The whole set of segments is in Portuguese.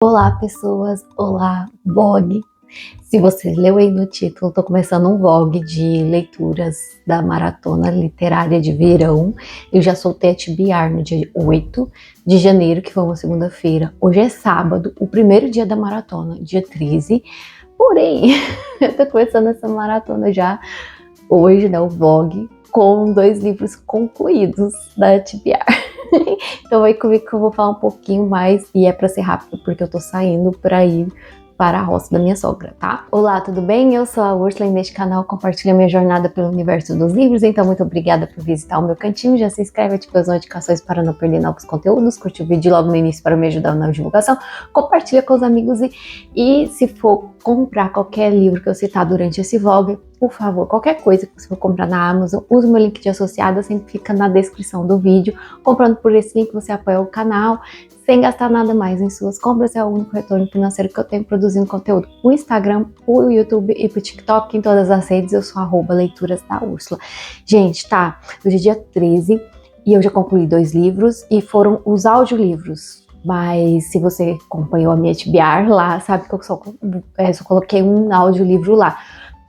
Olá, pessoas! Olá, vlog! Se você leu aí no título, estou começando um vlog de leituras da Maratona Literária de Verão. Eu já soltei a TBR no dia 8 de janeiro, que foi uma segunda-feira. Hoje é sábado, o primeiro dia da maratona, dia 13. Porém, eu tô começando essa maratona já hoje, né, o vlog, com 2 livros concluídos da TBR. Então vai comigo que eu vou falar um pouquinho mais e é pra ser rápido porque eu tô saindo pra ir para a roça da minha sogra, tá? Olá, tudo bem? Eu sou a Úrsula e neste canal compartilho a minha jornada pelo universo dos livros, então muito obrigada por visitar o meu cantinho, já se inscreve, ativa as notificações para não perder novos conteúdos, curte o vídeo logo no início para me ajudar na divulgação, compartilha com os amigos e se for comprar qualquer livro que eu citar durante esse vlog, por favor, qualquer coisa que você for comprar na Amazon, use o meu link de associada, sempre fica na descrição do vídeo. Comprando por esse link você apoia o canal, sem gastar nada mais em suas compras, é o único retorno financeiro que eu tenho produzindo conteúdo pro Instagram, pro YouTube e pro TikTok, em todas as redes, eu sou @leituras da Úrsula. Gente, tá, hoje é dia 13 e eu já concluí 2 livros e foram os audiolivros. Mas se você acompanhou a minha TBR lá, sabe que eu só coloquei um audiolivro lá.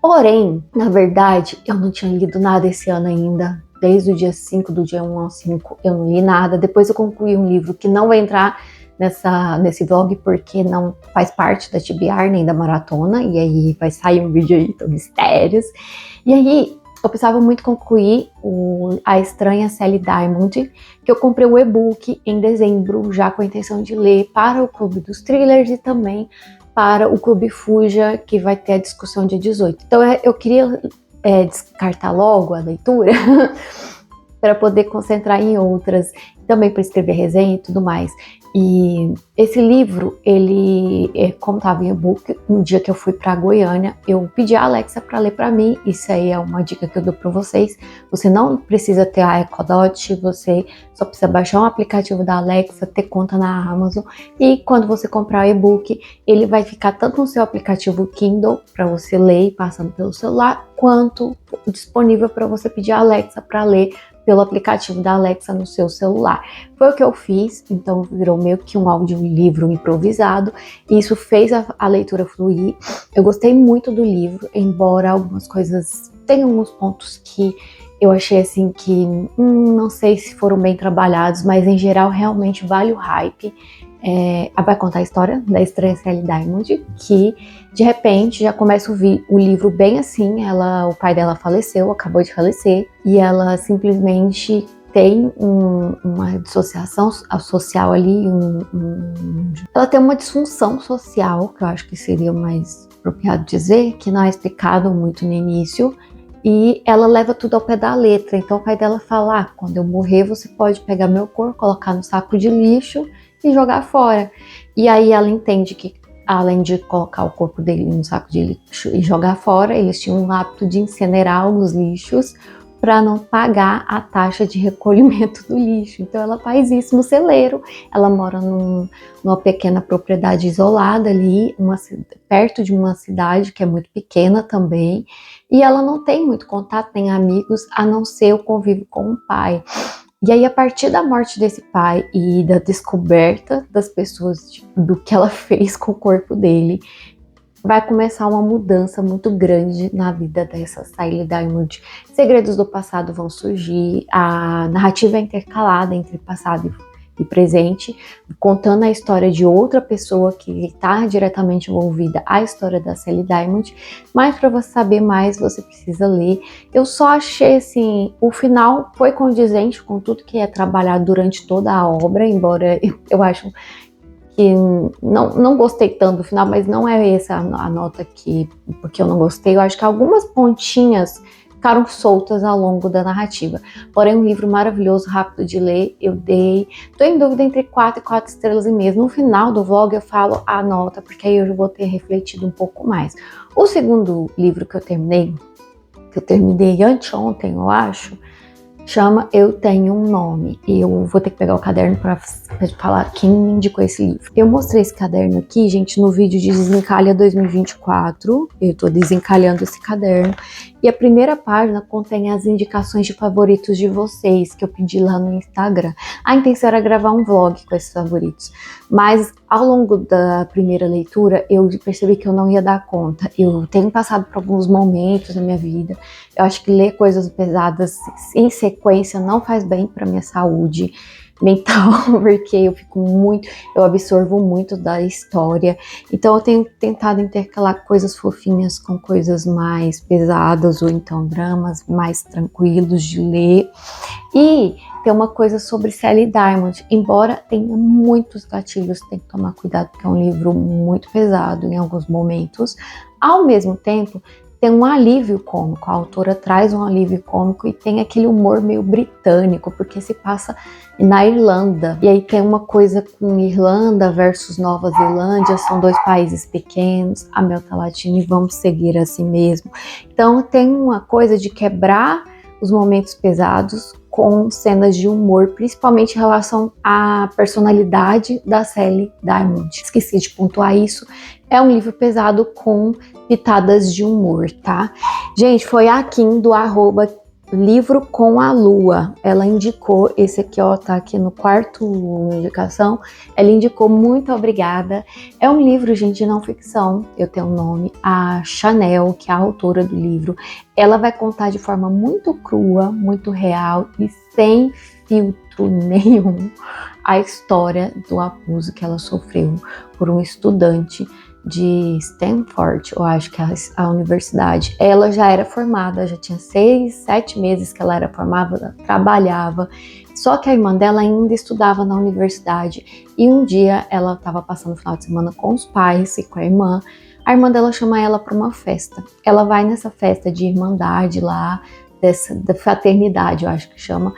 Porém, na verdade, eu não tinha lido nada esse ano ainda. Desde o dia 5, do dia 1 ao 5, eu não li nada. Depois eu concluí um livro que não vai entrar nesse vlog porque não faz parte da TBR nem da maratona. E aí vai sair um vídeo aí, mistérios. E aí eu precisava muito concluir A Estranha Sally Diamond, que eu comprei o e-book em dezembro, já com a intenção de ler para o Clube dos Thrillers e também para o Clube Fuja, que vai ter a discussão dia 18. Então eu queria descartar logo a leitura para poder concentrar em outras, também para escrever resenha e tudo mais. E esse livro, ele, como estava em e-book, no dia que eu fui para Goiânia, eu pedi a Alexa para ler para mim. Isso aí é uma dica que eu dou para vocês. Você não precisa ter a Echo Dot, você só precisa baixar um aplicativo da Alexa, ter conta na Amazon. E quando você comprar o e-book, ele vai ficar tanto no seu aplicativo Kindle, para você ler passando pelo celular, quanto disponível para você pedir a Alexa para ler pelo aplicativo da Alexa no seu celular. Foi o que eu fiz, então virou meio que um audiolivro improvisado, e isso fez a leitura fluir. Eu gostei muito do livro, embora algumas coisas tenham alguns pontos que eu achei assim que não sei se foram bem trabalhados, mas em geral realmente vale o hype. Vai contar a história da estranha Sally Diamond, que de repente já começa o livro bem assim. O pai dela faleceu, acabou de falecer, e ela simplesmente tem uma dissociação social ali, ela tem uma disfunção social, que eu acho que seria mais apropriado dizer, que não é explicado muito no início, e ela leva tudo ao pé da letra. Então o pai dela fala: quando eu morrer você pode pegar meu corpo, colocar no saco de lixo e jogar fora. E aí ela entende que, além de colocar o corpo dele no saco de lixo e jogar fora, eles tinham o hábito de incinerar os lixos para não pagar a taxa de recolhimento do lixo. Então ela faz isso no celeiro. Ela mora numa pequena propriedade isolada ali, perto de uma cidade que é muito pequena também, e ela não tem muito contato, nem amigos, a não ser o convívio com o pai. E aí, a partir da morte desse pai e da descoberta das pessoas do que ela fez com o corpo dele, vai começar uma mudança muito grande na vida dessa Sally Diamond. Segredos do passado vão surgir, a narrativa é intercalada entre passado e presente, contando a história de outra pessoa que está diretamente envolvida à história da Sally Diamond. Mas para você saber mais, você precisa ler. Eu só achei assim, o final foi condizente com tudo que é trabalhado durante toda a obra, embora eu acho que não gostei tanto do final, mas não é essa a nota aqui porque eu não gostei. Eu acho que algumas pontinhas ficaram soltas ao longo da narrativa. Porém, um livro maravilhoso, rápido de ler. Tô em dúvida entre 4 e 4 estrelas e meio. No final do vlog eu falo a nota, porque aí eu já vou ter refletido um pouco mais. O segundo livro que eu terminei anteontem, eu acho, chama Eu Tenho um Nome. E eu vou ter que pegar o caderno para falar quem me indicou esse livro. Eu mostrei esse caderno aqui, gente, no vídeo de Desencalha 2024. Eu tô desencalhando esse caderno. E a primeira página contém as indicações de favoritos de vocês, que eu pedi lá no Instagram. A intenção era gravar um vlog com esses favoritos. Mas ao longo da primeira leitura, eu percebi que eu não ia dar conta. Eu tenho passado por alguns momentos na minha vida. Eu acho que ler coisas pesadas em sequência não faz bem para minha saúde mental, porque eu absorvo muito da história. Então eu tenho tentado intercalar coisas fofinhas com coisas mais pesadas, ou então dramas mais tranquilos de ler. E tem uma coisa sobre Sally Diamond, embora tenha muitos gatilhos, tem que tomar cuidado, porque é um livro muito pesado em alguns momentos. Ao mesmo tempo, tem um alívio cômico, a autora traz um alívio cômico e tem aquele humor meio britânico, porque se passa na Irlanda. E aí tem uma coisa com Irlanda versus Nova Zelândia, são dois países pequenos, a Mel tá latindo e vamos seguir assim mesmo. Então tem uma coisa de quebrar os momentos pesados com cenas de humor, principalmente em relação à personalidade da Sally Diamond. Esqueci de pontuar isso. É um livro pesado com pitadas de humor, tá? Gente, foi a Kim do @livro com a lua. Ela indicou esse aqui, ó, tá aqui no quarto indicação. Ela indicou, muito obrigada. É um livro, gente, de não ficção. Eu tenho um nome, a Chanel, que é a autora do livro. Ela vai contar de forma muito crua, muito real e sem filtro nenhum a história do abuso que ela sofreu por um estudante de Stanford, eu acho que é a universidade. Ela já era formada, já tinha 6, 7 meses que ela era formada, ela trabalhava, só que a irmã dela ainda estudava na universidade. E um dia ela estava passando o final de semana com os pais e com a irmã dela chama ela para uma festa. Ela vai nessa festa de irmandade lá, da fraternidade, eu acho que chama,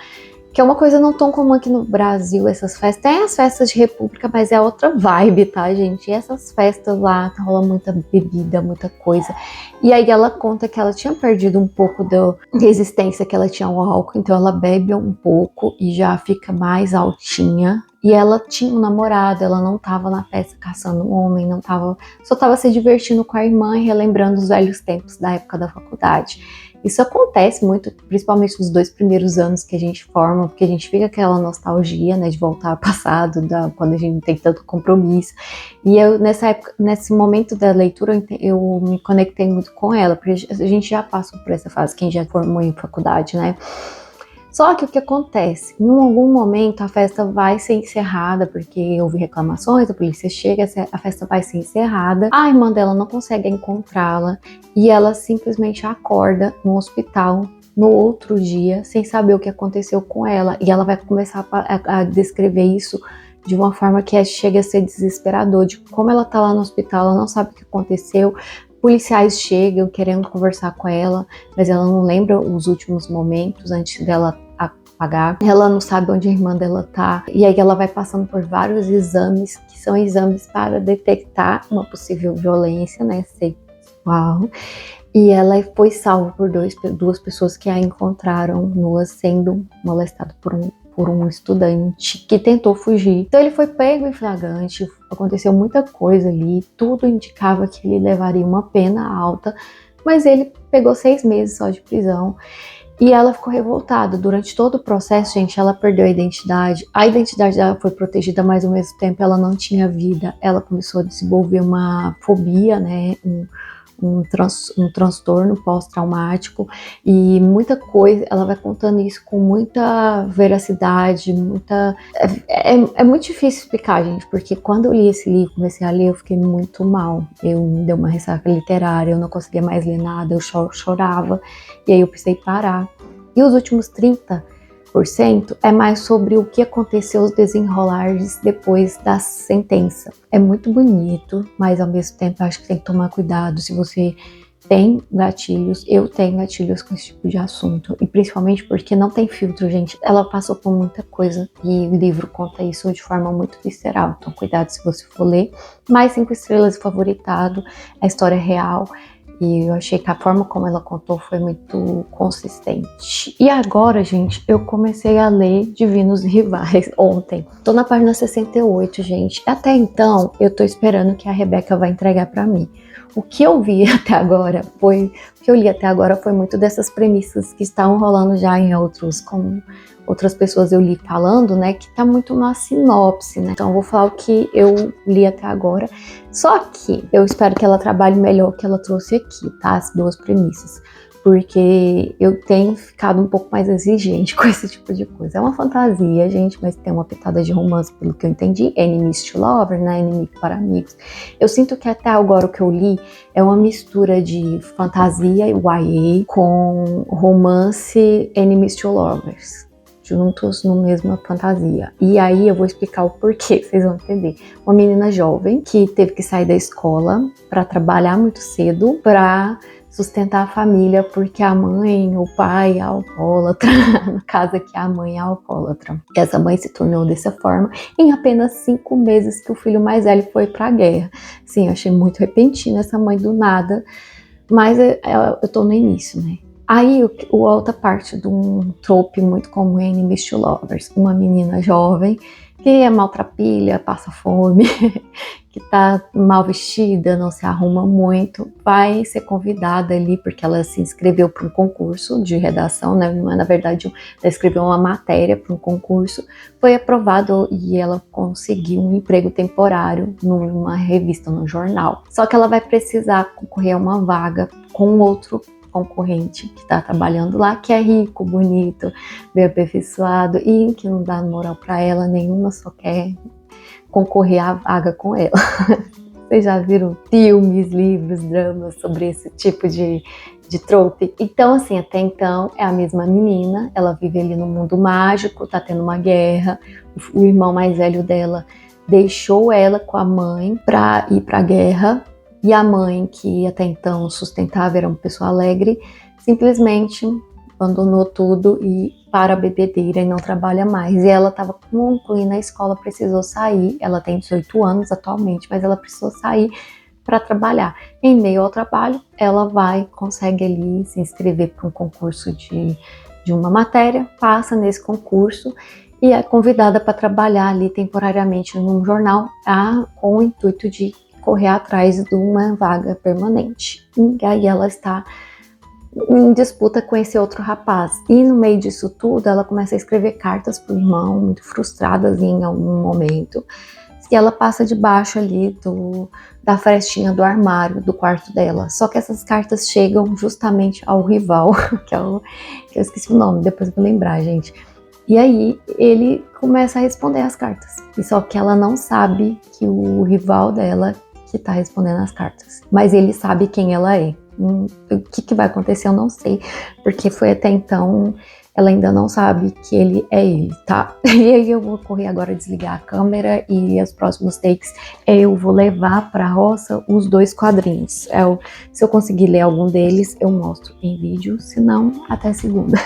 que é uma coisa não tão comum aqui no Brasil, essas festas. Tem as festas de república, mas é outra vibe, tá, gente? E essas festas lá, rola muita bebida, muita coisa. E aí ela conta que ela tinha perdido um pouco da resistência que ela tinha ao álcool, então ela bebe um pouco e já fica mais altinha. E ela tinha um namorado, ela não tava na festa caçando um homem, só tava se divertindo com a irmã e relembrando os velhos tempos da época da faculdade. Isso acontece muito, principalmente nos 2 primeiros anos que a gente forma, porque a gente fica aquela nostalgia, né, de voltar ao passado, quando a gente não tem tanto compromisso. E eu, nessa época, nesse momento da leitura, eu me conectei muito com ela, porque a gente já passou por essa fase, quem já formou em faculdade, né? Só que o que acontece? Em algum momento a festa vai ser encerrada, porque houve reclamações, a polícia chega, a festa vai ser encerrada, a irmã dela não consegue encontrá-la e ela simplesmente acorda no hospital no outro dia, sem saber o que aconteceu com ela. E ela vai começar a descrever isso de uma forma que chega a ser desesperador, de como ela tá lá no hospital, ela não sabe o que aconteceu. Policiais chegam querendo conversar com ela, mas ela não lembra os últimos momentos antes dela apagar. Ela não sabe onde a irmã dela tá. E aí ela vai passando por vários exames, que são exames para detectar uma possível violência, né, sexual. E ela foi salva por duas pessoas que a encontraram nua sendo molestada por um estudante que tentou fugir. Então ele foi pego em flagrante, aconteceu muita coisa ali, tudo indicava que ele levaria uma pena alta, mas ele pegou 6 meses só de prisão. E ela ficou revoltada. Durante todo o processo, gente, ela perdeu a identidade dela foi protegida, mas ao mesmo tempo ela não tinha vida. Ela começou a desenvolver uma fobia, né, um transtorno pós-traumático e muita coisa. Ela vai contando isso com muita veracidade, é muito difícil explicar, gente, porque quando eu li esse livro, comecei a ler, eu fiquei muito mal. Me deu uma ressaca literária, eu não conseguia mais ler nada, eu chorava, e aí eu precisei parar. E os últimos 30% é mais sobre o que aconteceu, os desenrolares depois da sentença. É muito bonito, mas ao mesmo tempo eu acho que tem que tomar cuidado se você tem gatilhos. Eu tenho gatilhos com esse tipo de assunto, e principalmente porque não tem filtro, gente. Ela passou por muita coisa e o livro conta isso de forma muito visceral, então cuidado se você for ler. Mais 5 estrelas, favoritado, a história é real. E eu achei que a forma como ela contou foi muito consistente. E agora, gente, eu comecei a ler Divinos Rivais ontem. Tô na página 68, gente. Até então, eu tô esperando que a Rebeca vai entregar pra mim. O que eu vi até agora foi... O que eu li até agora foi muito dessas premissas que estavam rolando já em outros, como outras pessoas eu li falando, né, que tá muito uma sinopse, né? Então eu vou falar o que eu li até agora. Só que eu espero que ela trabalhe melhor o que ela trouxe aqui, tá? As duas premissas. Porque eu tenho ficado um pouco mais exigente com esse tipo de coisa. É uma fantasia, gente, mas tem uma pitada de romance, pelo que eu entendi. Enemies to Lovers, né? Inimigo para amigos. Eu sinto que até agora o que eu li é uma mistura de fantasia e YA com romance Enemies to Lovers, juntos no mesma fantasia. E aí eu vou explicar o porquê, vocês vão entender. Uma menina jovem que teve que sair da escola para trabalhar muito cedo para sustentar a família, porque a mãe, o pai é alcoólatra, no caso aqui a mãe é alcoólatra. E essa mãe se tornou dessa forma em apenas 5 meses que o filho mais velho foi para a guerra. Sim, eu achei muito repentino essa mãe do nada, mas eu tô no início, né? Aí, a outra parte de um trope muito comum é Enemies to Lovers. Uma menina jovem que é maltrapilha, passa fome, que tá mal vestida, não se arruma muito, vai ser convidada ali porque ela se inscreveu para um concurso de redação, né? Na verdade, ela escreveu uma matéria para um concurso, foi aprovado e ela conseguiu um emprego temporário numa revista, num jornal. Só que ela vai precisar concorrer a uma vaga com outro concorrente que está trabalhando lá, que é rico, bonito, bem aperfeiçoado e que não dá moral para ela nenhuma, só quer concorrer à vaga com ela. Vocês já viram filmes, livros, dramas sobre esse tipo de trope? Então, assim, até então é a mesma menina, ela vive ali no mundo mágico, tá tendo uma guerra, o irmão mais velho dela deixou ela com a mãe para ir para a guerra. E a mãe, que até então sustentava, era uma pessoa alegre, simplesmente abandonou tudo e para a bebedeira e não trabalha mais. E ela estava concluindo a escola, precisou sair. Ela tem 18 anos atualmente, mas ela precisou sair para trabalhar. Em meio ao trabalho, ela consegue ali se inscrever para um concurso de uma matéria, passa nesse concurso e é convidada para trabalhar ali temporariamente num jornal com o intuito de correr atrás de uma vaga permanente. E aí ela está em disputa com esse outro rapaz. E no meio disso tudo, ela começa a escrever cartas pro irmão, muito frustradas em algum momento. E ela passa debaixo ali da frestinha do armário do quarto dela. Só que essas cartas chegam justamente ao rival, que eu esqueci o nome, depois eu vou lembrar, gente. E aí ele começa a responder as cartas. E só que ela não sabe que o rival dela que tá respondendo as cartas. Mas ele sabe quem ela é. O que vai acontecer eu não sei, porque foi até então, ela ainda não sabe que ele é ele, tá? E aí eu vou correr agora, desligar a câmera e os próximos takes eu vou levar pra roça os 2 quadrinhos. Se eu conseguir ler algum deles, eu mostro em vídeo, se não, até segunda.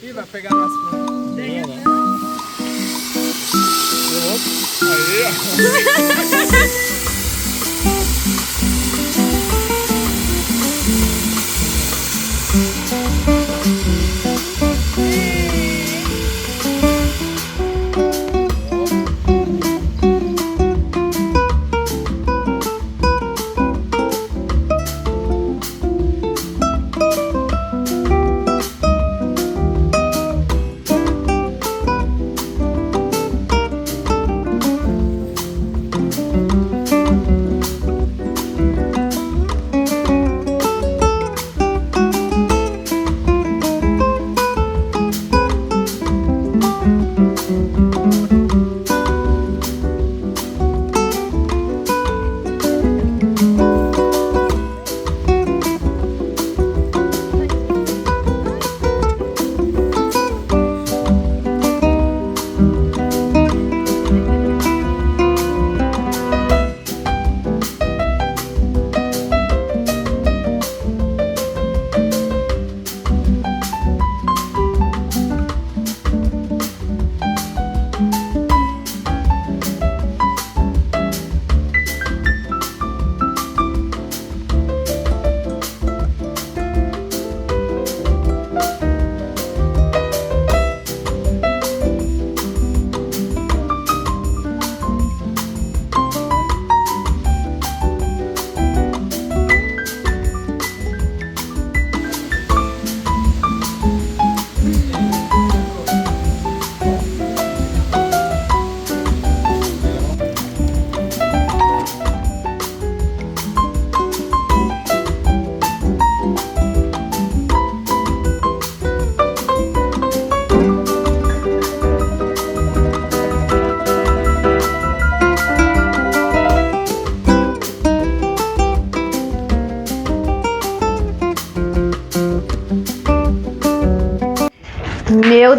Ih, vai pegar nas plantas. Aí, ó.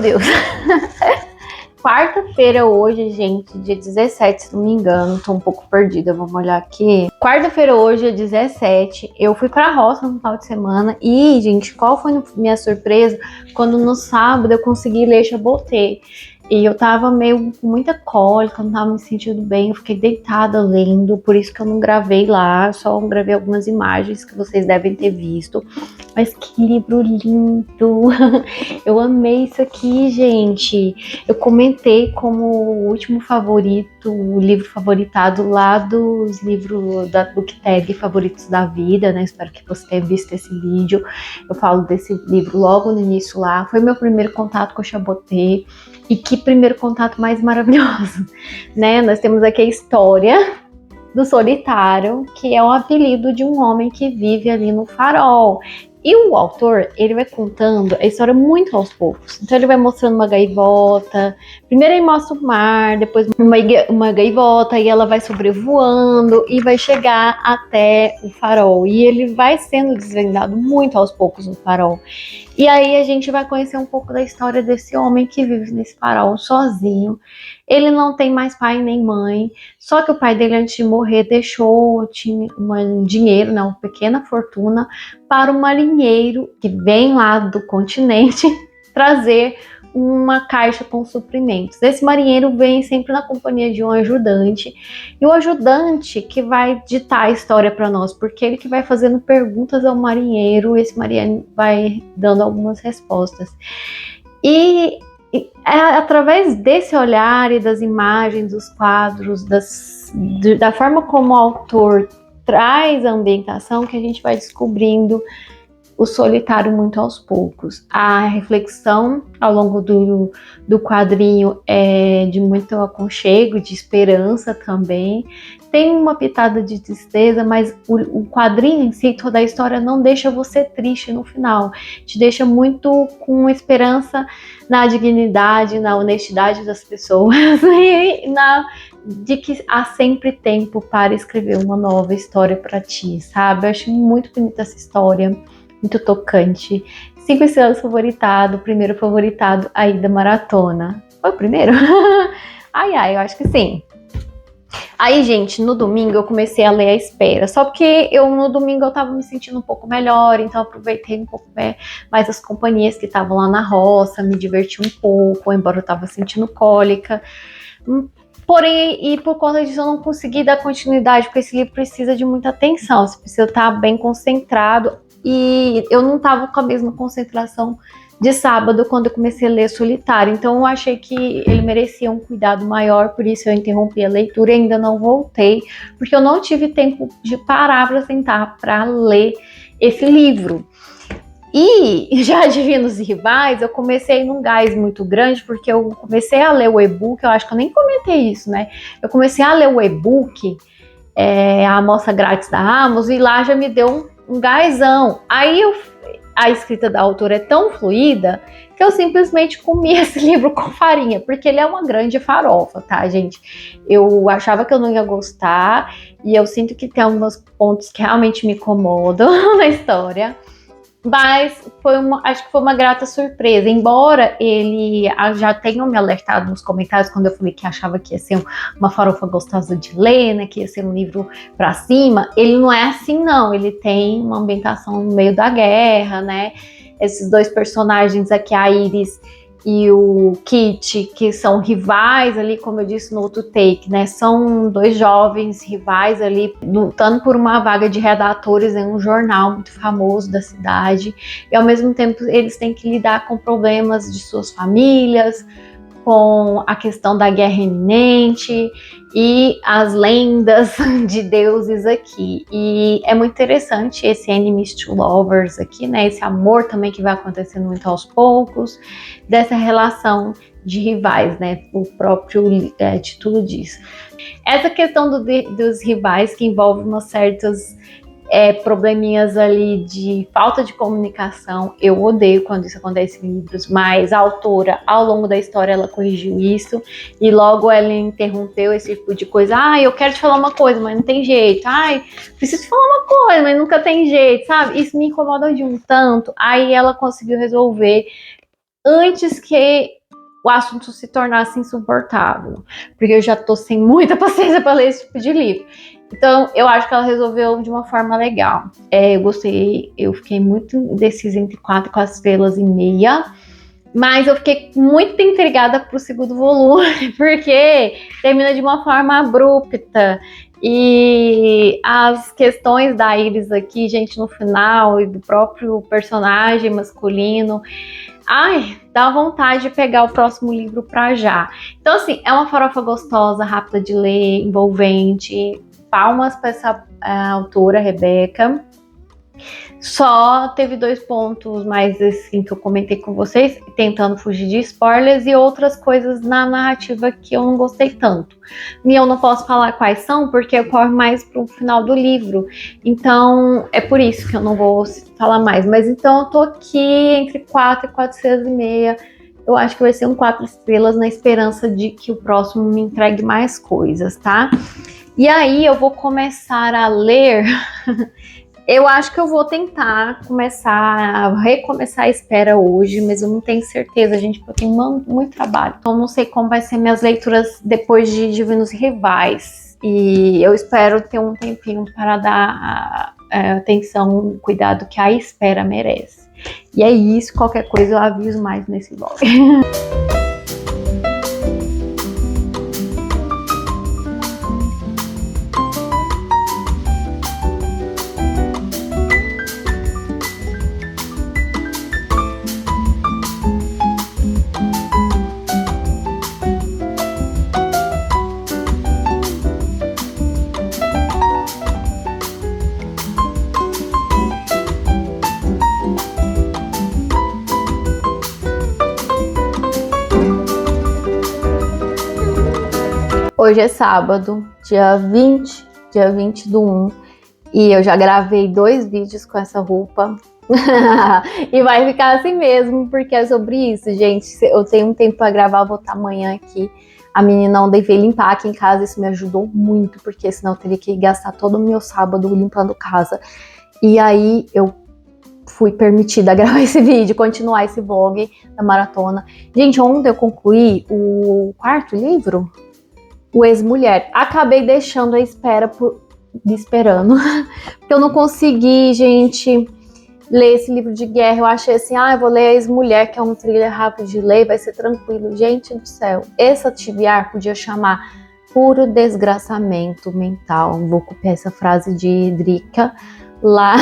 Deus. Quarta-feira hoje, gente, dia 17, se não me engano, tô um pouco perdida, vamos olhar aqui. Quarta-feira hoje, dia 17, eu fui pra roça no final de semana e, gente, qual foi minha surpresa? Quando no sábado eu consegui ler Chabotê. E eu tava meio com muita cólica, não tava me sentindo bem, eu fiquei deitada lendo, por isso que eu não gravei lá, só gravei algumas imagens que vocês devem ter visto. Mas que livro lindo! Eu amei isso aqui, gente. Eu comentei como o último favorito, o livro favoritado lá dos livros da BookTag Favoritos da Vida, né? Espero que você tenha visto esse vídeo. Eu falo desse livro logo no início lá. Foi meu primeiro contato com o Chabotê. E que primeiro contato mais maravilhoso, né? Nós temos aqui a história do solitário, que é o apelido de um homem que vive ali no farol. E o autor, ele vai contando a história muito aos poucos. Então ele vai mostrando uma gaivota, primeiro ele mostra o mar, depois uma gaivota, e ela vai sobrevoando e vai chegar até o farol. E ele vai sendo desvendado muito aos poucos no farol. E aí a gente vai conhecer um pouco da história desse homem que vive nesse farol sozinho. Ele não tem mais pai nem mãe, só que o pai dele, antes de morrer, deixou um dinheiro, né, uma pequena fortuna, para um marinheiro que vem lá do continente trazer uma caixa com suprimentos. Esse marinheiro vem sempre na companhia de um ajudante, e o ajudante que vai ditar a história para nós, porque ele que vai fazendo perguntas ao marinheiro, esse marinheiro vai dando algumas respostas. E através desse olhar e das imagens, dos quadros, da forma como o autor traz a ambientação, que a gente vai descobrindo o solitário muito aos poucos. A reflexão ao longo do quadrinho é de muito aconchego, de esperança também. Tem uma pitada de tristeza, mas o quadrinho em si, toda a história, não deixa você triste no final. Te deixa muito com esperança na dignidade, na honestidade das pessoas e de que há sempre tempo para escrever uma nova história para ti, sabe? Eu acho muito bonita essa história. Muito tocante. 5 estrelas favoritado, primeiro favoritado aí da maratona. Foi o primeiro? Ai, eu acho que sim. Aí, gente, no domingo eu comecei a ler A Espera, só porque no domingo eu tava me sentindo um pouco melhor, então eu aproveitei um pouco mais as companhias que estavam lá na roça, me diverti um pouco, embora eu tava sentindo cólica. Porém, e por conta disso eu não consegui dar continuidade, porque esse livro precisa de muita atenção, você precisa estar bem concentrado. E eu não estava com a mesma concentração de sábado quando eu comecei a ler Solitário. Então eu achei que ele merecia um cuidado maior, por isso eu interrompi a leitura e ainda não voltei, porque eu não tive tempo de parar para sentar para ler esse livro. E já Divinos Rivais, eu comecei num gás muito grande, porque eu comecei a ler o e-book, eu acho que eu nem comentei isso, né? Eu comecei a ler o e-book, a amostra grátis da Amazon, e lá já me deu um gásão. Aí a escrita da autora é tão fluida que eu simplesmente comi esse livro com farinha, porque ele é uma grande farofa, tá, gente? Eu achava que eu não ia gostar, e eu sinto que tem alguns pontos que realmente me incomodam na história. Mas acho que foi uma grata surpresa, embora ele já tenha me alertado nos comentários quando eu falei que achava que ia ser uma farofa gostosa de ler, né, que ia ser um livro pra cima. Ele não é assim, não, ele tem uma ambientação no meio da guerra, né, esses dois personagens aqui, a Iris e o Kit, que são rivais ali, como eu disse no outro take, né? São dois jovens rivais ali lutando por uma vaga de redatores em um jornal muito famoso da cidade, e ao mesmo tempo eles têm que lidar com problemas de suas famílias, com a questão da guerra iminente e as lendas de deuses aqui. E é muito interessante esse Enemies to Lovers aqui, né? Esse amor também que vai acontecendo muito aos poucos, dessa relação de rivais, né? O próprio título diz. Essa questão dos rivais que envolve umas certas probleminhas ali de falta de comunicação, eu odeio quando isso acontece em livros, mas a autora, ao longo da história, ela corrigiu isso, e logo ela interrompeu esse tipo de coisa. Eu quero te falar uma coisa, mas não tem jeito. Preciso te falar uma coisa, mas nunca tem jeito, sabe? Isso me incomoda de um tanto. Aí ela conseguiu resolver antes que o assunto se tornasse insuportável, porque eu já tô sem muita paciência para ler esse tipo de livro. Então, eu acho que ela resolveu de uma forma legal. Eu gostei, eu fiquei muito indecisa entre 4 estrelas e meia, mas eu fiquei muito intrigada pro segundo volume, porque termina de uma forma abrupta. E as questões da Iris aqui, gente, no final, e do próprio personagem masculino, ai, dá vontade de pegar o próximo livro pra já. Então, assim, é uma farofa gostosa, rápida de ler, envolvente. Palmas para essa autora, Rebeca. Só teve 2 pontos mais assim que eu comentei com vocês, tentando fugir de spoilers e outras coisas na narrativa que eu não gostei tanto. E eu não posso falar quais são, porque eu corro mais pro final do livro. Então, é por isso que eu não vou falar mais. Mas então eu tô aqui entre 4 e 4 estrelas e meia. Eu acho que vai ser um 4 estrelas na esperança de que o próximo me entregue mais coisas, tá? E aí eu vou começar a ler. Eu acho que eu vou tentar recomeçar a espera hoje, mas eu não tenho certeza, gente, porque eu tenho muito trabalho. Então, não sei como vai ser minhas leituras depois de Divinos Rivais. E eu espero ter um tempinho para dar atenção, cuidado que a espera merece. E é isso, qualquer coisa eu aviso mais nesse blog. Hoje é sábado, dia 20 do 1, e eu já gravei 2 vídeos com essa roupa. E vai ficar assim mesmo, porque é sobre isso, gente. Eu tenho um tempo para gravar, vou estar amanhã aqui. A menina ontem veio limpar aqui em casa, isso me ajudou muito, porque senão eu teria que gastar todo o meu sábado limpando casa. E aí eu fui permitida gravar esse vídeo, continuar esse vlog da maratona. Gente, ontem eu concluí o 4º livro, O Ex-Mulher. Acabei deixando a espera esperando, porque eu não consegui, gente, ler esse livro de guerra. Eu achei assim, eu vou ler A Ex-Mulher, que é um thriller rápido de ler, vai ser tranquilo. Gente do céu, essa TBR podia chamar puro desgraçamento mental. Vou copiar essa frase de Drica, lá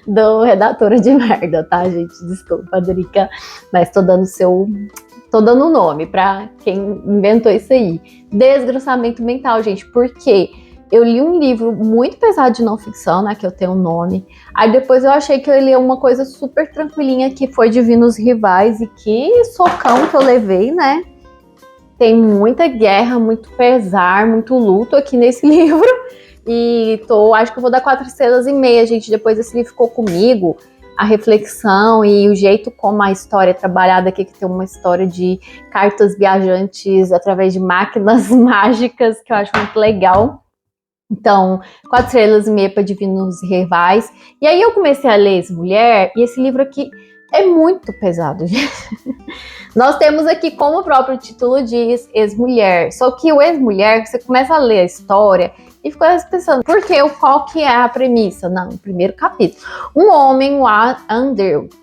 do Redatora de Merda, tá, gente? Desculpa, Drica, mas tô dando o nome pra quem inventou isso aí. Desgraçamento mental, gente, porque eu li um livro muito pesado de não ficção, né, que eu tenho um nome. Aí depois eu achei que eu ia uma coisa super tranquilinha, que foi Divinos Rivais, e que socão que eu levei, né? Tem muita guerra, muito pesar, muito luto aqui nesse livro. E acho que eu vou dar 4 estrelas e meia, gente. Depois esse livro ficou comigo, a reflexão e o jeito como a história é trabalhada aqui, que tem uma história de cartas viajantes através de máquinas mágicas, que eu acho muito legal. Então, 4 estrelas e meia para Divinos Rivais. E aí eu comecei a ler Ex-Mulher, e esse livro aqui é muito pesado, gente. Nós temos aqui, como o próprio título diz, Ex-Mulher. Só que o Ex-Mulher, você começa a ler a história e fica pensando, qual que é a premissa? Não, no primeiro capítulo. Um homem, o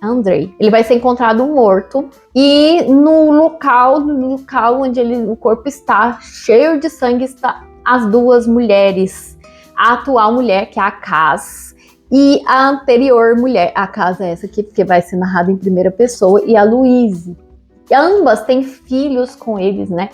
Andrei, ele vai ser encontrado morto, e no local onde o corpo está cheio de sangue, está as 2 mulheres. A atual mulher, que é a Cass, e a anterior mulher, a Cass é essa aqui, porque vai ser narrada em primeira pessoa, e a Louise. E ambas têm filhos com eles, né?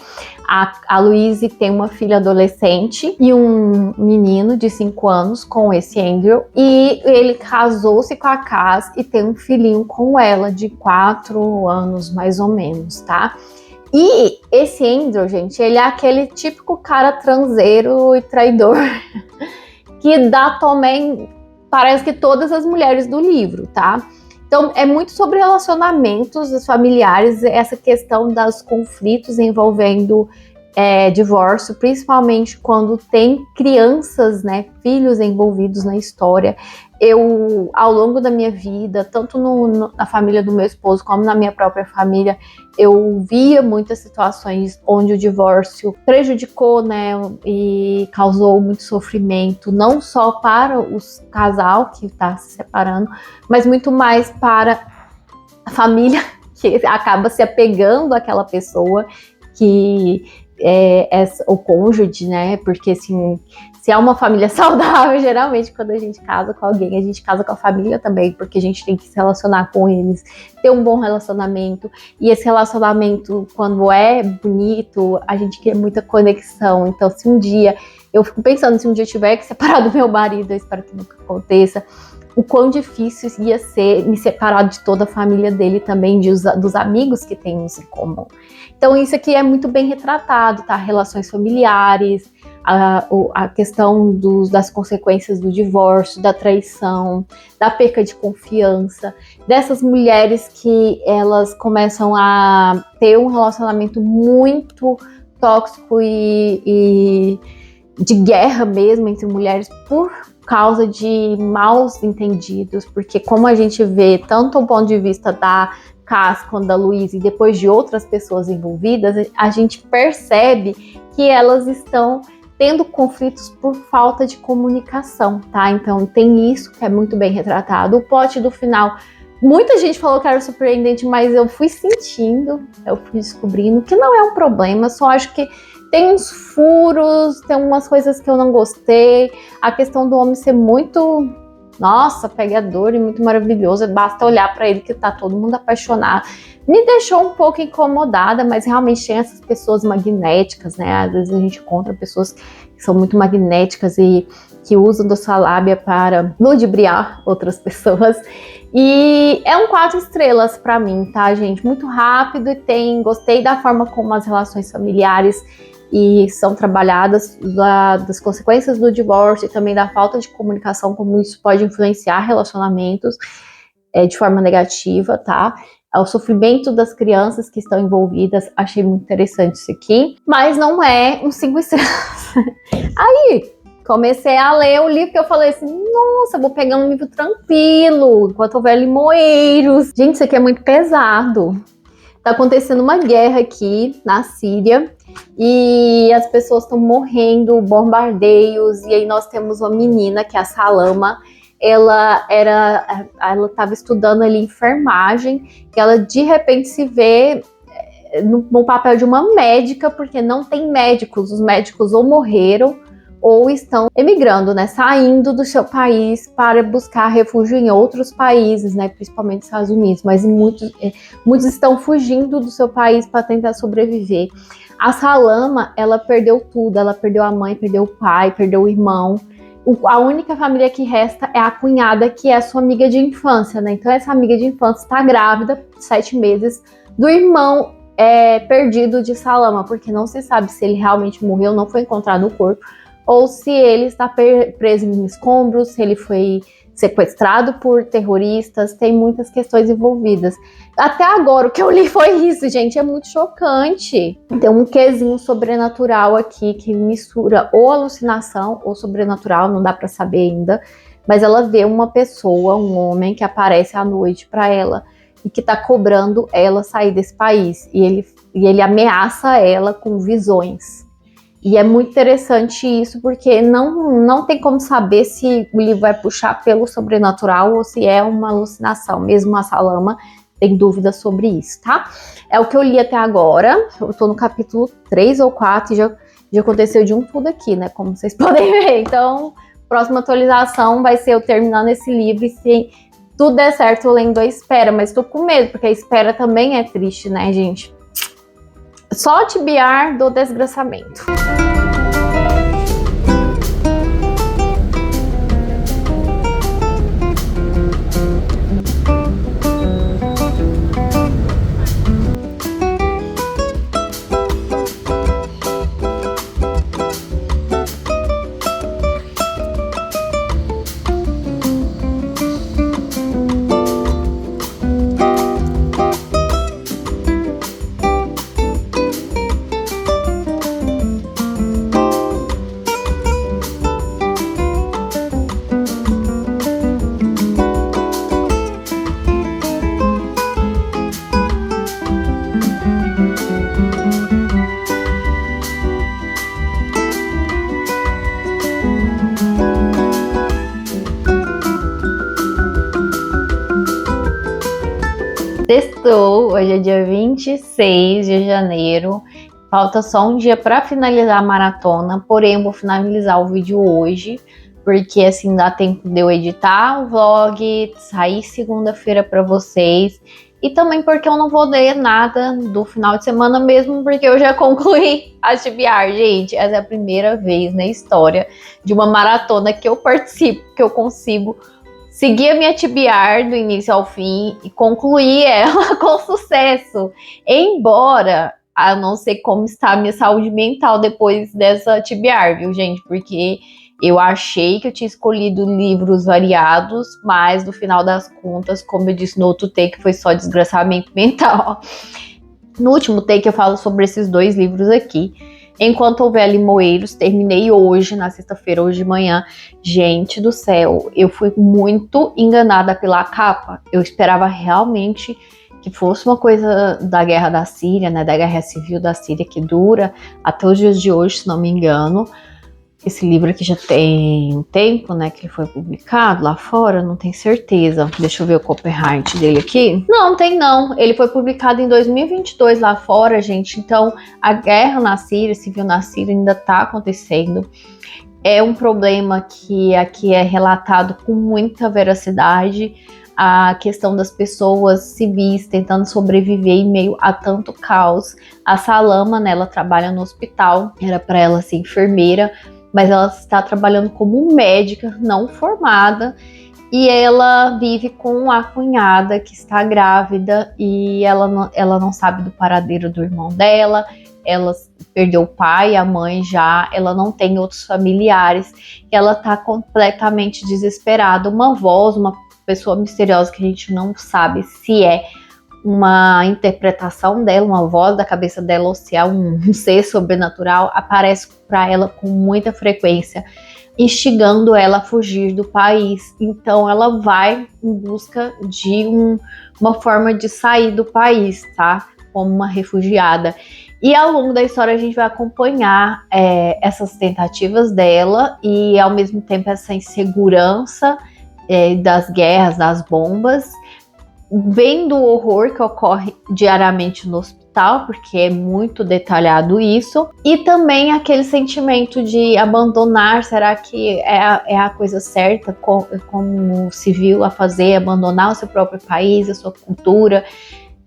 A Louise tem uma filha adolescente e um menino de 5 anos com esse Andrew. E ele casou-se com a Cass e tem um filhinho com ela de 4 anos, mais ou menos, tá? E esse Andrew, gente, ele é aquele típico cara transeiro e traidor que dá também, parece que todas as mulheres do livro, tá? Então, é muito sobre relacionamentos familiares, essa questão dos conflitos envolvendo divórcio, principalmente quando tem crianças, né, filhos envolvidos na história. eu, ao longo da minha vida, tanto na família do meu esposo como na minha própria família, eu via muitas situações onde o divórcio prejudicou, né, e causou muito sofrimento, não só para o casal que está se separando, mas muito mais para a família que acaba se apegando àquela pessoa que é o cônjuge, né? Porque assim, se é uma família saudável, geralmente quando a gente casa com alguém, a gente casa com a família também, porque a gente tem que se relacionar com eles, ter um bom relacionamento. E esse relacionamento, quando é bonito, a gente quer muita conexão. Então, se um dia, eu fico pensando, se um dia eu tiver que separar do meu marido, eu espero que nunca aconteça, o quão difícil ia ser me separar de toda a família dele também, dos amigos que temos em comum. Então isso aqui é muito bem retratado, tá? Relações familiares, a questão das consequências do divórcio, da traição, da perca de confiança, dessas mulheres que elas começam a ter um relacionamento muito tóxico e de guerra mesmo entre mulheres por causa de maus entendidos, porque como a gente vê tanto o ponto de vista da Cass quanto da Louise e depois de outras pessoas envolvidas, a gente percebe que elas estão tendo conflitos por falta de comunicação, tá? Então tem isso que é muito bem retratado. O plot do final, muita gente falou que era surpreendente, mas eu fui sentindo, eu fui descobrindo que não é um problema, só acho que tem uns furos, tem umas coisas que eu não gostei. A questão do homem ser muito, nossa, pegador e muito maravilhoso. Basta olhar para ele que tá todo mundo apaixonado. Me deixou um pouco incomodada, mas realmente tem essas pessoas magnéticas, né? Às vezes a gente encontra pessoas que são muito magnéticas e que usam da sua lábia para ludibriar outras pessoas. E é um 4 estrelas para mim, tá, gente? Muito rápido e gostei da forma como as relações familiares e são trabalhadas, das consequências do divórcio e também da falta de comunicação, como isso pode influenciar relacionamentos de forma negativa, tá? O sofrimento das crianças que estão envolvidas, achei muito interessante isso aqui, mas não é um 5 estrelas. Aí, comecei a ler o livro que eu falei assim, nossa, vou pegar um livro tranquilo, enquanto houver limoeiros. Gente, isso aqui é muito pesado. Tá acontecendo uma guerra aqui na Síria e as pessoas estão morrendo, bombardeios, e aí nós temos uma menina, que é a Salama, ela estava estudando ali enfermagem, e ela de repente se vê no papel de uma médica, porque não tem médicos, os médicos ou morreram ou estão emigrando, né, saindo do seu país para buscar refúgio em outros países, né, principalmente Estados Unidos, mas muitos estão fugindo do seu país para tentar sobreviver. A Salama, ela perdeu tudo, ela perdeu a mãe, perdeu o pai, perdeu o irmão. A única família que resta é a cunhada, que é a sua amiga de infância, né? Então essa amiga de infância está grávida, 7 meses, do irmão perdido de Salama, porque não se sabe se ele realmente morreu, não foi encontrado o corpo, ou se ele está preso em escombros, se ele foi sequestrado por terroristas, tem muitas questões envolvidas. Até agora, o que eu li foi isso, gente, é muito chocante. Tem um quezinho sobrenatural aqui, que mistura ou alucinação ou sobrenatural, não dá pra saber ainda, mas ela vê uma pessoa, um homem, que aparece à noite pra ela e que tá cobrando ela sair desse país, e ele ameaça ela com visões. E é muito interessante isso, porque não tem como saber se o livro vai puxar pelo sobrenatural ou se é uma alucinação. Mesmo a Salama tem dúvidas sobre isso, tá? É o que eu li até agora. Eu tô no capítulo 3 ou 4 e já aconteceu de um tudo aqui, né? Como vocês podem ver. Então, próxima atualização vai ser eu terminando esse livro e se tudo der certo eu lendo a espera. Mas tô com medo, porque a espera também é triste, né, gente? Só TBR do desgraçamento. Passou, hoje é dia 26 de janeiro. Falta só um dia para finalizar a maratona, porém eu vou finalizar o vídeo hoje, porque assim dá tempo de eu editar o vlog, sair segunda-feira para vocês, e também porque eu não vou ler nada do final de semana mesmo, porque eu já concluí a TBR, gente. Essa é a primeira vez na história de uma maratona que eu participo, que eu consigo seguir a minha TBR do início ao fim e concluir ela com sucesso, embora eu não sei como está a minha saúde mental depois dessa TBR, viu, gente? Porque eu achei que eu tinha escolhido livros variados, mas no final das contas, como eu disse no outro take, foi só desgraçamento mental. No último take eu falo sobre esses dois livros aqui. Enquanto Houver Limoeiros, terminei hoje, na sexta-feira, hoje de manhã. Gente do céu, eu fui muito enganada pela capa. Eu esperava realmente que fosse uma coisa da guerra da Síria, né, da guerra civil da Síria, que dura até os dias de hoje, se não me engano. Esse livro aqui já tem um tempo, né, que ele foi publicado lá fora, não tenho certeza. Deixa eu ver o copyright dele aqui. Não, tem não. Ele foi publicado em 2022 lá fora, gente. Então, a guerra na Síria, civil na Síria, ainda tá acontecendo. É um problema que aqui é relatado com muita veracidade. A questão das pessoas civis tentando sobreviver em meio a tanto caos. A Salama, né, ela trabalha no hospital, era para ela ser enfermeira, mas ela está trabalhando como médica não formada e ela vive com a cunhada que está grávida e ela não sabe do paradeiro do irmão dela, ela perdeu o pai, a mãe já, ela não tem outros familiares, ela está completamente desesperada. Uma voz, uma pessoa misteriosa que a gente não sabe se é uma interpretação dela, uma voz da cabeça dela ou se é um ser sobrenatural, aparece para ela com muita frequência, instigando ela a fugir do país. Então ela vai em busca de uma forma de sair do país, tá? Como uma refugiada. E ao longo da história a gente vai acompanhar essas tentativas dela e ao mesmo tempo essa insegurança das guerras, das bombas, vendo o horror que ocorre diariamente no hospital, porque é muito detalhado isso, e também aquele sentimento de abandonar, será que é a coisa certa como civil a fazer, abandonar o seu próprio país, a sua cultura,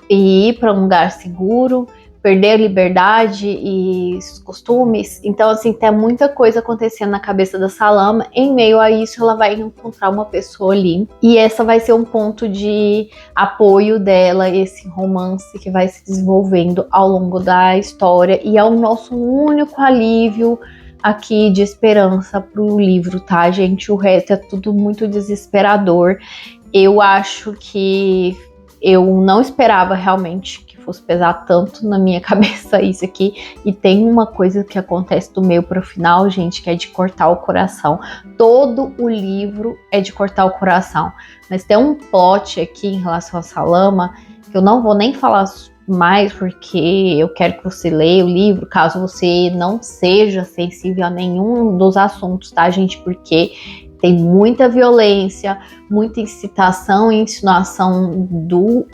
e ir para um lugar seguro, perder a liberdade e os costumes. Então, assim, tem muita coisa acontecendo na cabeça da Salama. Em meio a isso, ela vai encontrar uma pessoa ali. E essa vai ser um ponto de apoio dela, esse romance que vai se desenvolvendo ao longo da história. E é o nosso único alívio aqui de esperança pro livro, tá, gente? O resto é tudo muito desesperador. Eu acho que eu não esperava realmente que fosse pesar tanto na minha cabeça isso aqui. E tem uma coisa que acontece do meio para o final, gente, que é de cortar o coração. Todo o livro é de cortar o coração. Mas tem um plot aqui em relação a Salama que eu não vou nem falar mais, porque eu quero que você leia o livro, caso você não seja sensível a nenhum dos assuntos, tá, gente? Porque tem muita violência, muita incitação e insinuação do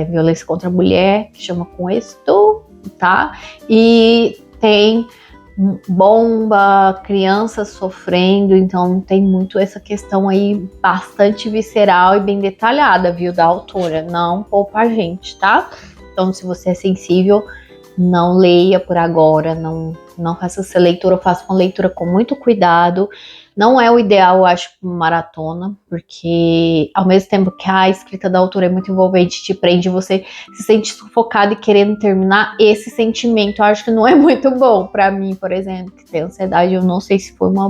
violência contra a mulher, que chama com estupro, tá? E tem bomba, crianças sofrendo, então tem muito essa questão aí bastante visceral e bem detalhada, viu, da autora. Não poupa a gente, tá? Então, se você é sensível, não leia por agora, não faça essa leitura, faça uma leitura com muito cuidado. Não é o ideal, eu acho, para uma maratona, porque ao mesmo tempo que a escrita da autora é muito envolvente, te prende, você se sente sufocado e querendo terminar, esse sentimento eu acho que não é muito bom para mim, por exemplo, que tem ansiedade. Eu não sei se foi uma...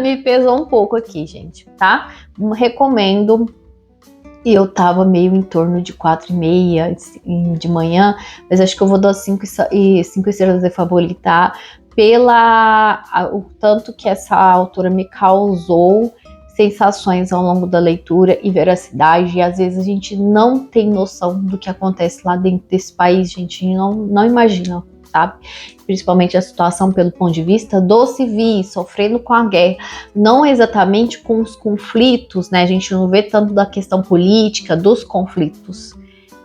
me pesou um pouco aqui, gente, tá? Recomendo. E eu tava meio em torno de 4:30 de manhã, mas acho que eu vou dar 5 estrelas de favorita o tanto que essa autora me causou sensações ao longo da leitura e veracidade. E às vezes a gente não tem noção do que acontece lá dentro desse país, gente, não imagina sabe? Principalmente a situação pelo ponto de vista dos civis, sofrendo com a guerra, não exatamente com os conflitos, né? A gente não vê tanto da questão política, dos conflitos,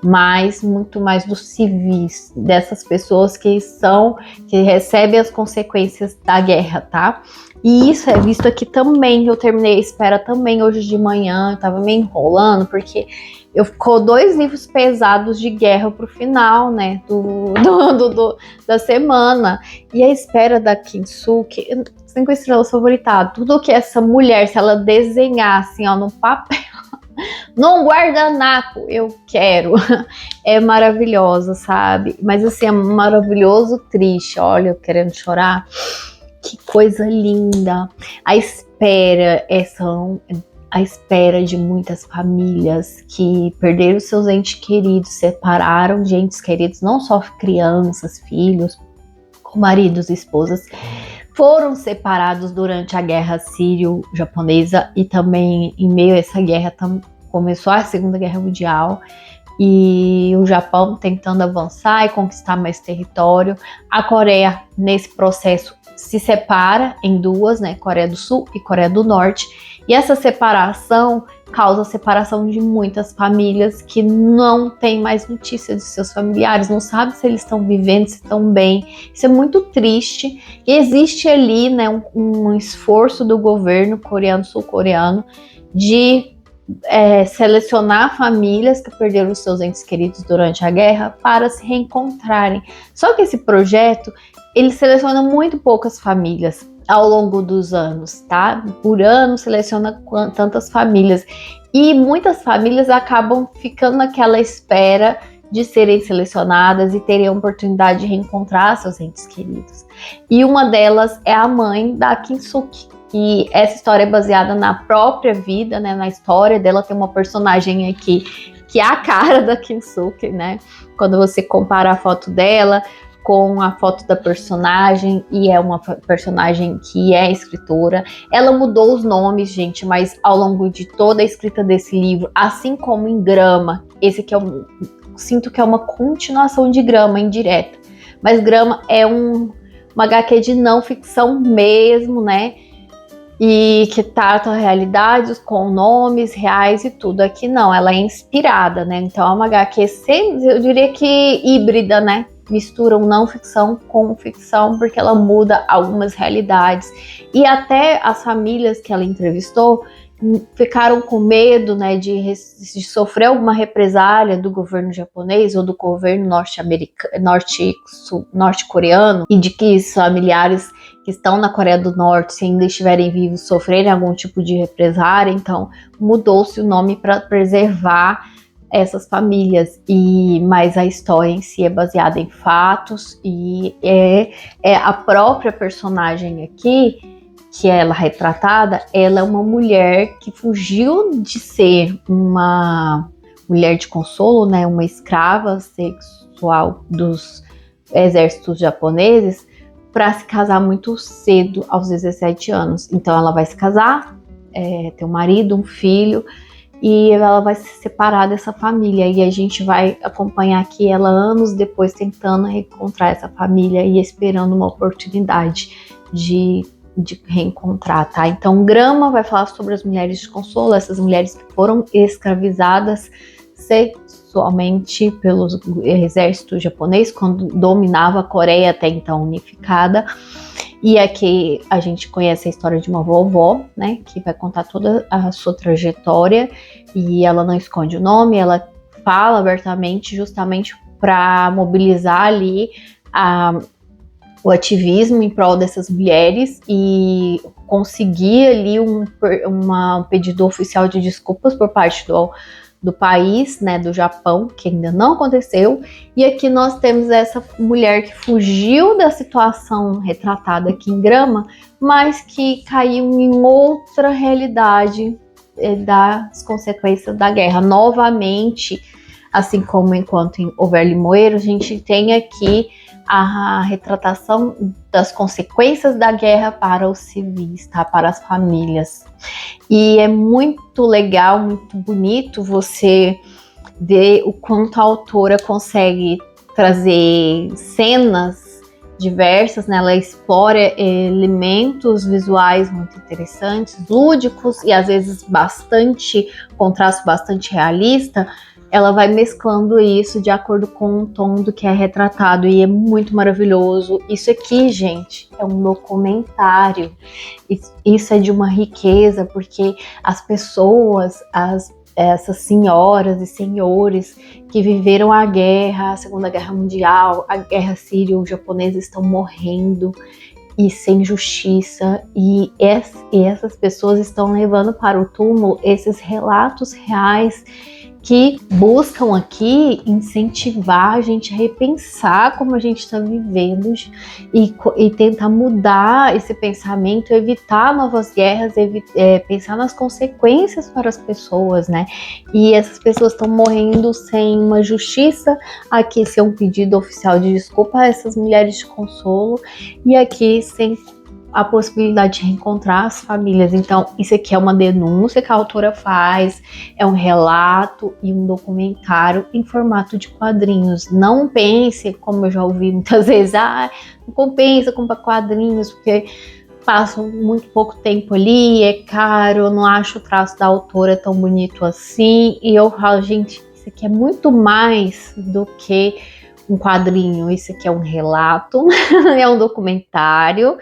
mas muito mais dos civis, dessas pessoas que recebem as consequências da guerra, tá? E isso é visto aqui também. Eu terminei a espera também hoje de manhã, eu tava me enrolando, porque eu ficou 2 livros pesados de guerra pro final, né, da semana. E a espera da Kinsuke, 5 estrelas favoritas, tudo que essa mulher, se ela desenhar assim, ó, no papel, num guardanapo, eu quero. É maravilhosa, sabe? Mas assim, é maravilhoso, triste. Olha, eu querendo chorar. Que coisa linda. A espera de muitas famílias que perderam seus entes queridos, separaram de entes queridos, não só crianças, filhos, maridos, esposas, foram separados durante a guerra sírio-japonesa e também em meio a essa guerra começou a Segunda Guerra Mundial e o Japão tentando avançar e conquistar mais território. A Coreia, nesse processo, se separa em 2, né, Coreia do Sul e Coreia do Norte, e essa separação causa a separação de muitas famílias que não têm mais notícia de seus familiares, não sabe se eles estão vivendo, se estão bem. Isso é muito triste. E existe ali, né, um esforço do governo coreano, sul-coreano, de selecionar famílias que perderam os seus entes queridos durante a guerra para se reencontrarem. Só que esse projeto, ele seleciona muito poucas famílias ao longo dos anos, tá? Por ano seleciona tantas famílias. E muitas famílias acabam ficando naquela espera de serem selecionadas e terem a oportunidade de reencontrar seus entes queridos. E uma delas é a mãe da Kinsuke. E essa história é baseada na própria vida, né? Na história dela. Tem uma personagem aqui que é a cara da Kinsuke, né? Quando você compara a foto dela com a foto da personagem, e é uma personagem que é escritora. Ela mudou os nomes, gente, mas ao longo de toda a escrita desse livro, assim como em Grama, esse aqui sinto que é uma continuação de Grama, indireta. Mas Grama é uma HQ de não ficção mesmo, né? E que trata realidades com nomes reais e tudo. Aqui não, ela é inspirada, né? Então é uma HQ, eu diria que híbrida, né? Mistura não ficção com ficção, porque ela muda algumas realidades. E até as famílias que ela entrevistou ficaram com medo, né, de sofrer alguma represália do governo japonês ou do governo norte-coreano, e de que os familiares que estão na Coreia do Norte, se ainda estiverem vivos, sofrerem algum tipo de represália. Então mudou-se o nome para preservar essas famílias, mas a história em si é baseada em fatos, e é a própria personagem aqui, que ela é retratada, ela é uma mulher que fugiu de ser uma mulher de consolo, né, uma escrava sexual dos exércitos japoneses, para se casar muito cedo, aos 17 anos. Então ela vai se casar, ter um marido, um filho, e ela vai se separar dessa família, e a gente vai acompanhar aqui ela anos depois tentando reencontrar essa família e esperando uma oportunidade de reencontrar, tá? Então Grama vai falar sobre as mulheres de consolo, essas mulheres que foram escravizadas sexualmente pelo exército japonês quando dominava a Coreia, até então unificada. E aqui a gente conhece a história de uma vovó, né, que vai contar toda a sua trajetória, e ela não esconde o nome, ela fala abertamente justamente para mobilizar ali o ativismo em prol dessas mulheres e conseguir ali um pedido oficial de desculpas por parte do país, né, do Japão, que ainda não aconteceu. E aqui nós temos essa mulher que fugiu da situação retratada aqui em Grama, mas que caiu em outra realidade das consequências da guerra. Novamente, assim como enquanto em Over Limoeiro, a gente tem aqui a retratação das consequências da guerra para os civis, tá? Para as famílias. E é muito legal, muito bonito você ver o quanto a autora consegue trazer cenas diversas, né? Ela explora elementos visuais muito interessantes, lúdicos e às vezes bastante contraste, bastante realista. Ela vai mesclando isso de acordo com o tom do que é retratado e é muito maravilhoso. Isso aqui, gente, é um documentário. Isso é de uma riqueza, porque as pessoas, essas senhoras e senhores que viveram a guerra, a Segunda Guerra Mundial, a guerra sírio-japonesa, estão morrendo e sem justiça, e essas pessoas estão levando para o túmulo esses relatos reais que buscam aqui incentivar a gente a repensar como a gente está vivendo e tentar mudar esse pensamento, evitar novas guerras, pensar nas consequências para as pessoas, né? E essas pessoas estão morrendo sem uma justiça. Aqui esse é um pedido oficial de desculpa a essas mulheres de consolo, e aqui sem a possibilidade de reencontrar as famílias. Então, isso aqui é uma denúncia que a autora faz, é um relato e um documentário em formato de quadrinhos. Não pense, como eu já ouvi muitas vezes, não compensa comprar quadrinhos, porque passam muito pouco tempo ali, é caro, eu não acho o traço da autora tão bonito assim. E eu falo, gente, isso aqui é muito mais do que um quadrinho, isso aqui é um relato, é um documentário,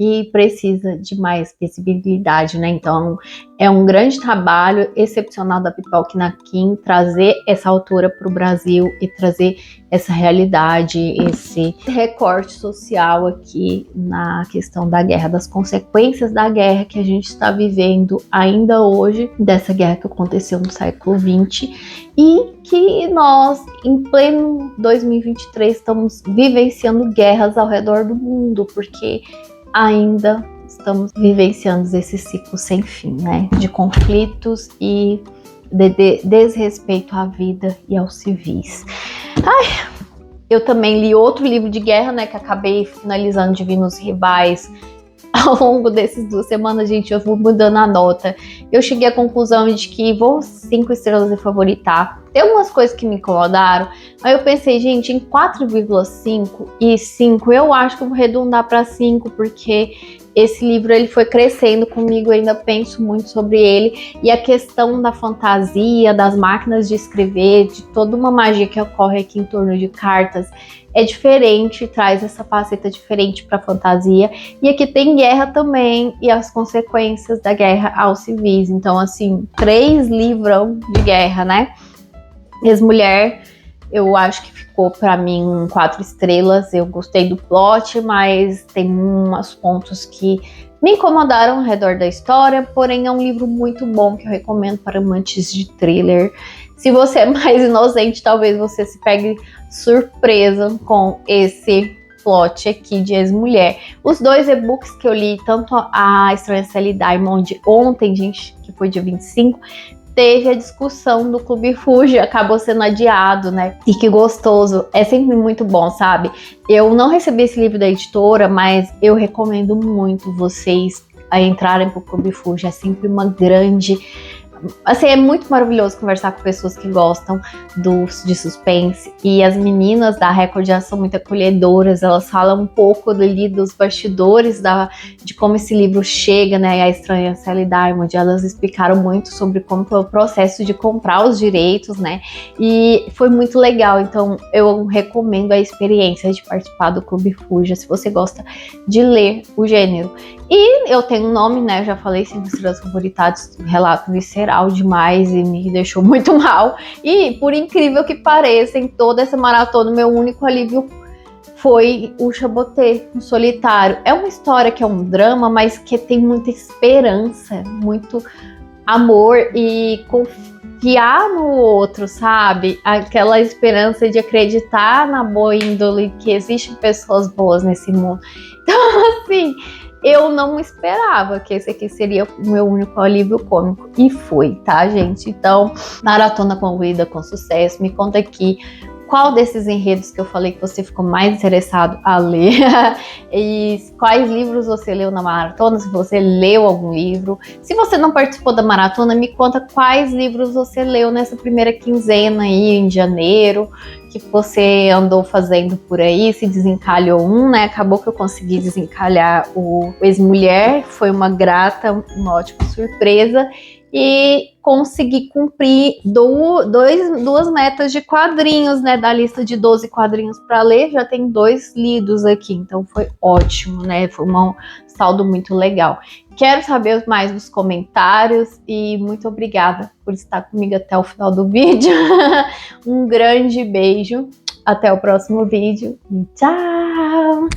e precisa de mais visibilidade, né? Então, é um grande trabalho excepcional da Pipoque Nanquim trazer essa autora para o Brasil e trazer essa realidade, esse recorte social aqui na questão da guerra, das consequências da guerra que a gente está vivendo ainda hoje, dessa guerra que aconteceu no século XX e que nós, em pleno 2023, estamos vivenciando guerras ao redor do mundo, porque ainda estamos vivenciando esse ciclo sem fim, né? De conflitos e de desrespeito à vida e aos civis. Eu também li outro livro de guerra, né? Que acabei finalizando de Divinos Rivais. Ao longo dessas 2 semanas, gente, eu vou mudando a nota. Eu cheguei à conclusão de que vou 5 estrelas de favoritar. Tem algumas coisas que me incomodaram, aí eu pensei, gente, em 4,5 e 5, eu acho que eu vou redundar para 5, porque esse livro ele foi crescendo comigo, eu ainda penso muito sobre ele, e a questão da fantasia, das máquinas de escrever, de toda uma magia que ocorre aqui em torno de cartas, é diferente, traz essa faceta diferente para a fantasia. E aqui tem guerra também e as consequências da guerra aos civis. Então, assim, 3 livrão de guerra, né? Ex-Mulher, eu acho que ficou para mim 4 estrelas. Eu gostei do plot, mas tem uns pontos que me incomodaram ao redor da história. Porém, é um livro muito bom que eu recomendo para amantes de thriller. Se você é mais inocente, talvez você se pegue surpresa com esse plot aqui de Ex-Mulher. Os 2 e-books que eu li, tanto a Estranha Sally Diamond ontem, gente, que foi dia 25, teve a discussão do Clube Fuji, acabou sendo adiado, né? E que gostoso, é sempre muito bom, sabe? Eu não recebi esse livro da editora, mas eu recomendo muito vocês a entrarem pro Clube Fuji, é sempre uma grande... Assim, é muito maravilhoso conversar com pessoas que gostam de suspense, e as meninas da Record já são muito acolhedoras, elas falam um pouco ali dos bastidores de como esse livro chega, né, a Estranha Sally Diamond. Elas explicaram muito sobre como foi o processo de comprar os direitos, né, e foi muito legal. Então eu recomendo a experiência de participar do Clube Fuji, se você gosta de ler o gênero. E eu tenho um nome, né, eu já falei, 5 estrelas favoritas, relato visceral demais e me deixou muito mal. E por incrível que pareça, em toda essa maratona, meu único alívio foi o Chaboté, o Solitário. É uma história que é um drama, mas que tem muita esperança, muito amor e confiar no outro, sabe? Aquela esperança de acreditar na boa índole, que existem pessoas boas nesse mundo. Então, assim... eu não esperava que esse aqui seria o meu único alívio cômico. E foi, tá, gente? Então, maratona concluída com sucesso. Me conta aqui qual desses enredos que eu falei que você ficou mais interessado a ler. E quais livros você leu na maratona, se você leu algum livro. Se você não participou da maratona, me conta quais livros você leu nessa primeira quinzena aí em janeiro. que você andou fazendo por aí, se desencalhou um, né? Acabou que eu consegui desencalhar o Ex-Mulher, foi uma grata, uma ótima surpresa. E consegui cumprir duas metas de quadrinhos, né? Da lista de 12 quadrinhos para ler, já tem 2 lidos aqui, então foi ótimo, né? Foi um saldo muito legal. Quero saber mais dos comentários e muito obrigada por estar comigo até o final do vídeo. Um grande beijo, até o próximo vídeo e tchau!